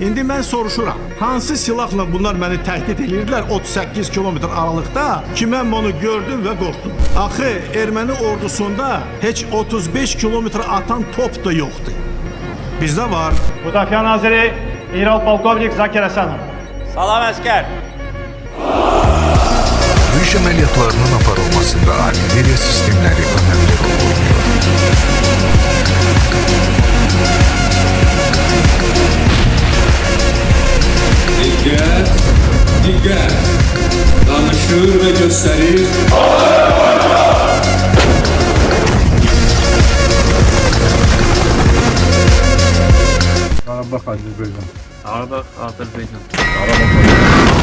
İndi mən soruşuram, hansı silahla bunlar məni təhdid edirdilər 38 kilometr aralıqda ki, mən bunu gördüm və qorxdum. Axı, erməni ordusunda heç 35 kilometr atan top da yoxdur. Bizdə var. Müdafiə naziri İral Polkovnik Zakir Həsənov. Salam əskər. Döyüş əməliyyatlarının aparılmasında artilleriya sistemləri önəmli rol oynuyor. Diqqət, diqqət. Danışır və göstərir. Qarabağ Azərbaycan. Qarabağ Azərbaycan. Qarabağ.